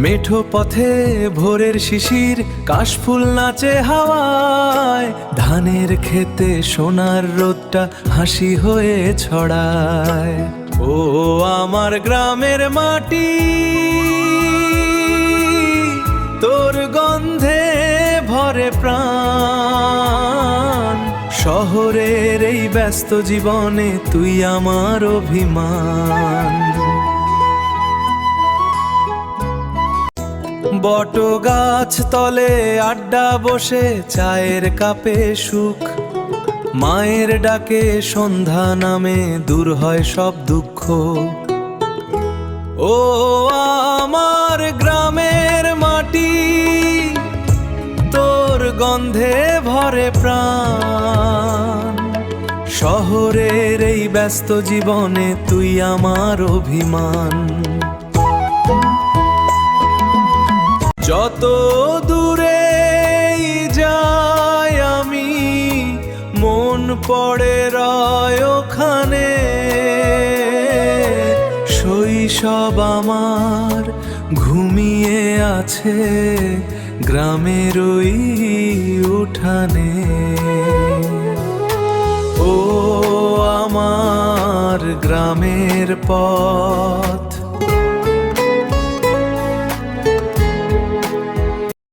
মেঠো পথে ভোরের শিশির, কাশফুল নাচে হাওয়ায়, ধানের খেতে সোনার রোদটা হাসি হয়ে ছড়ায়। ও আমার গ্রামের মাটি, তোর গন্ধে ভরে প্রাণ। শহরের এই ব্যস্ত জীবনে তুই আমার অভিমান। বট গাছ তলে আড্ডা বসে, চায়ের কাপে সুখ, মায়ের ডাকে সন্ধ্যা নামে, দূর হয় সব দুঃখ। ও আমার গ্রামের মাটি, তোর গন্ধে ভরে প্রাণ। শহরের এই ব্যস্ত জীবনে তুই আমার অভিমান। যত দূরে যাই আমি, মন পড়ে রয় ওখানে। শৈশব আমার ঘুমিয়ে আছে গ্রামের ওই উঠানে। ও আমার গ্রামের পথ,